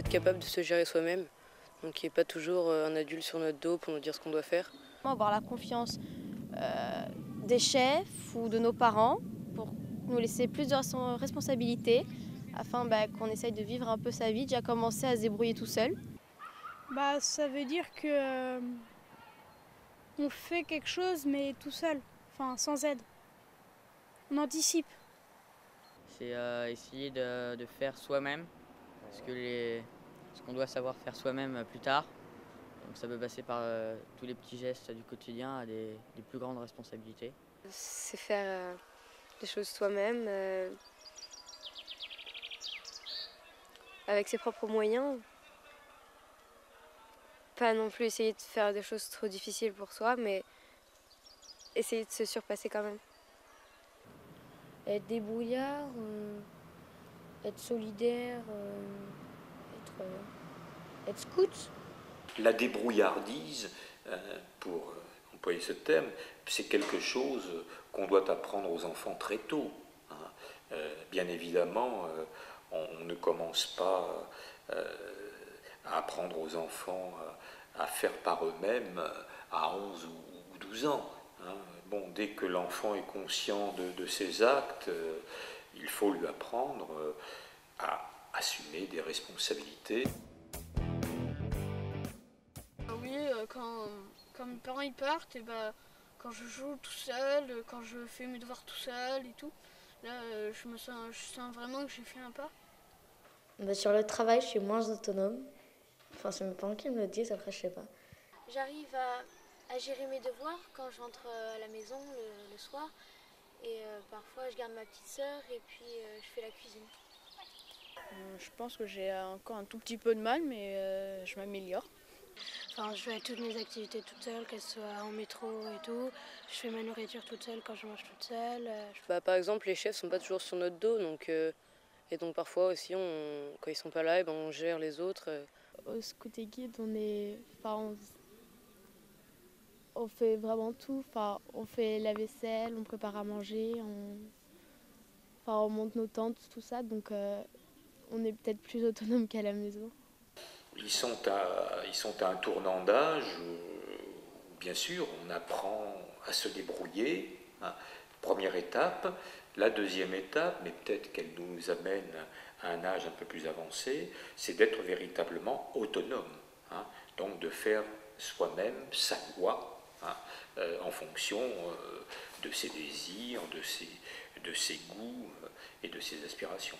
être capable de se gérer soi-même. Donc il n'y ait pas toujours un adulte sur notre dos pour nous dire ce qu'on doit faire. Avoir la confiance des chefs ou de nos parents pour nous laisser plus de responsabilités afin qu'on essaye de vivre un peu sa vie, déjà commencer à se débrouiller tout seul. Ça veut dire que on fait quelque chose mais tout seul, enfin sans aide. On anticipe. C'est essayer de faire soi-même ce qu'on doit savoir faire soi-même plus tard. Donc ça peut passer par tous les petits gestes du quotidien à des plus grandes responsabilités. C'est faire les choses soi-même avec ses propres moyens. Pas non plus essayer de faire des choses trop difficiles pour soi, mais essayer de se surpasser quand même. Être débrouillard, être solidaire, être scout. La débrouillardise, pour employer ce terme, c'est quelque chose qu'on doit apprendre aux enfants très tôt. Bien évidemment, on ne commence pas à apprendre aux enfants à faire par eux-mêmes à 11 ou 12 ans. Bon, dès que l'enfant est conscient de ses actes, il faut lui apprendre à assumer des responsabilités. Oui, quand mes parents ils partent, quand je joue tout seul, quand je fais mes devoirs tout seul et tout, là je sens vraiment que j'ai fait un pas. Sur le travail, je suis moins autonome. Enfin, c'est mes parents qui me le disent, après je sais pas. J'arrive à gérer mes devoirs quand je rentre à la maison le soir. Et parfois je garde ma petite sœur et puis je fais la cuisine. Je pense que j'ai encore un tout petit peu de mal, mais je m'améliore. Enfin, je fais toutes mes activités toute seule, qu'elles soient en métro et tout. Je fais ma nourriture toute seule quand je mange toute seule. Par exemple, les chefs sont pas toujours sur notre dos, et donc parfois aussi, quand ils sont pas là, on gère les autres. Au Scout et Guide, on fait vraiment tout. Enfin, on fait la vaisselle, on prépare à manger, on monte nos tentes, tout ça. Donc on est peut-être plus autonome qu'à la maison. Ils sont à un tournant d'âge où, bien sûr, on apprend à se débrouiller. Première étape. La deuxième étape, mais peut-être qu'elle nous amène à un âge un peu plus avancé, c'est d'être véritablement autonome. Donc de faire soi-même sa loi en fonction de ses désirs, de ses goûts et de ses aspirations.